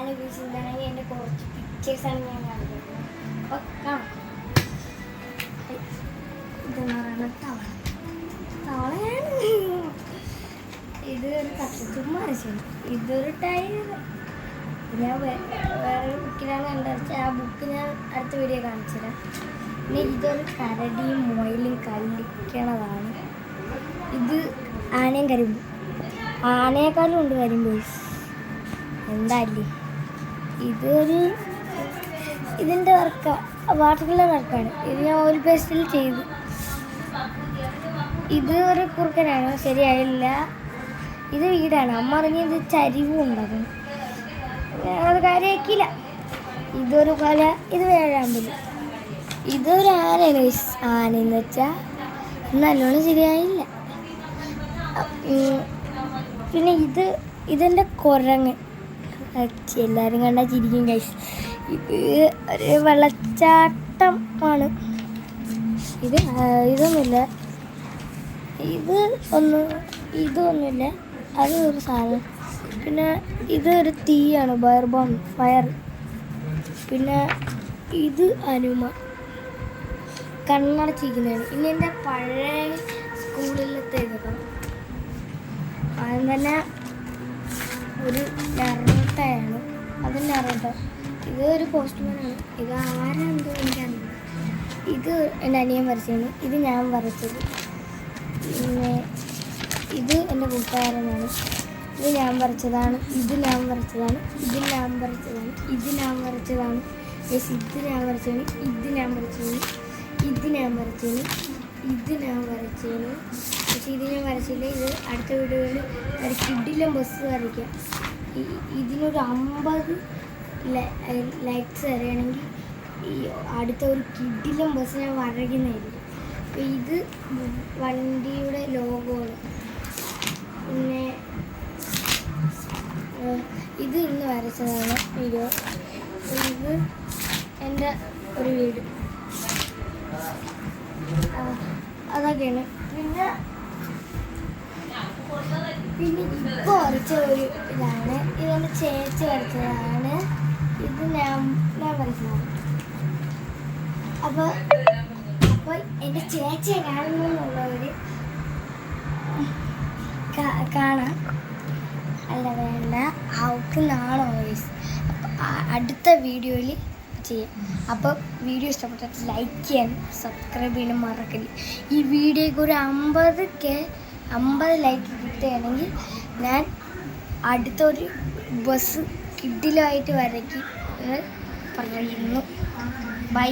ഞാൻ വീശിന്നാണെങ്കിൽ എൻ്റെ കുറച്ച് പിക്ചേഴ്സാണ് ഞാൻ കാണിക്കുന്നത്. അപ്പോൾ കാണാം. ഇതെന്ന് പറയുന്നത് തവളയാണ്. ഇത് ഒരു ചുമ്മാ വരച്ചാണ്. ഇതൊരു ടൈർ. ഞാൻ വേറെ ബുക്കിലാണ് കണ്ടുവരച്ചത്. ആ ബുക്ക് ഞാൻ അടുത്ത വീഡിയോ കാണിച്ചുതരാം. പിന്നെ ഇതൊരു കരടിയും മുയലും കളിക്കണതാണ്. ഇത് ആനയും കരിമ്പ്. ആനയെക്കാളും ഉണ്ട് കരിമ്പ്. എന്താല്ലേ ഇതിൻ്റെ വാട്ടർ കളർ വർക്കാണ്. ഇത് ഞാൻ ഓയിൽ പേസ്റ്റിൽ ചെയ്തു. ഇത് ഒരു കുറുക്കനാണ്, ശരിയായില്ല. ഇത് വീടാണ്. അമ്മ അറിഞ്ഞത് ചരിവും ഉണ്ടാകും. അത് കാര്യമാക്കിയില്ല. ഇതൊരു കൊല. ഇത് വേഴാമ്പല്. ഇതൊരു ആനയാണ്. ആനയെന്ന് വെച്ചാൽ നല്ലോണം ശരിയായില്ല. പിന്നെ ഇതെൻ്റെ കുരങ്ങ്. എല്ലാവരും കണ്ടാൽ ചിരിക്കും ഗൈസ്. ഇത് ഒരു വെള്ളച്ചാട്ടം ആണ്. ഇതൊന്നുമില്ല. ഇതൊന്നുമില്ല. അത് ഒരു സാധനം. പിന്നെ ഇതൊരു തീയാണ്, ഫയർ. പിന്നെ ഇത് ഹനുമ കണ്ണടച്ചിരിക്കുന്നതാണ്. ഇനി എൻ്റെ പഴയ സ്കൂളിലത്തെ ഇതൊക്കെ ആദ്യം തന്നെ ഒരു നറോട്ടയാണ്. അത് നറോട്ട. ഇത് ഒരു പോസ്റ്റ്മാനാണ്. ഇത് ആരാണെന്തോ എനിക്കറിയില്ല. ഇത് എൻ്റെ അനിയൻ വരച്ചതാണ്. ഇത് ഞാൻ വരച്ചത്. പിന്നെ ഇത് എൻ്റെ കൂട്ടുകാരനാണ്. ഇത് ഞാൻ വരച്ചതാണ്. ഇത് ഞാൻ വരച്ചതാണ്. ഇത് ഞാൻ വരച്ചതാണ്. ഇത് ഞാൻ വരച്ചതാണ്. ഇത് ഞാൻ വരച്ചതാണ്. ഇത് ഞാൻ വരച്ചതാണ്. ഇത് ഞാൻ വരച്ചതാണ്. ഇത് ഞാൻ വരച്ചതാണ്. പക്ഷേ ഇത് ഞാൻ വരച്ചില്ല. ഇത് അടുത്ത വീഡിയോയിൽ ഒരു കിഡിലും ബസ് വരയ്ക്കാം. ഇതിനൊരു 50 ലൈക്സ് വരികയാണെങ്കിൽ ഈ അടുത്ത ഒരു കിഡിലും ബസ് ഞാൻ വരയ്ക്കുന്നതായിരിക്കും. അപ്പോൾ ഇത് വണ്ടിയുടെ ലോഗോയാണ്. പിന്നെ ഇത് ഇന്ന് വരച്ചതാണ് വീഡിയോ. ഇത് എൻ്റെ ഒരു വീട്. അതൊക്കെയാണ്. പിന്നെ ഇപ്പോൾ വരച്ച ഒരു ഇതാണ്. ഇതെൻ്റെ ചേച്ചി വരച്ചതാണ്. ഇത് ഞാൻ വരച്ചതാണ്. അപ്പോൾ എൻ്റെ ചേച്ചിയെ കാണുന്നുള്ളവർ കാണാം. അല്ല വേണ്ട, അവൾക്ക് നാളെ വോയിസ്. അടുത്ത വീഡിയോയിൽ ചെയ്യാം. അപ്പോൾ വീഡിയോ ഇഷ്ടപ്പെട്ടാൽ ലൈക്ക് ചെയ്യാനും സബ്സ്ക്രൈബ് ചെയ്യാനും മറക്കല്ല. ഈ വീഡിയോയ്ക്ക് ഒരു 50 ലൈക്ക് കിട്ടുകയാണെങ്കിൽ ഞാൻ അടുത്തൊരു ബസ് കിഡിലുമായിട്ട് വരയ്ക്ക് പറയുന്നു. ബൈ.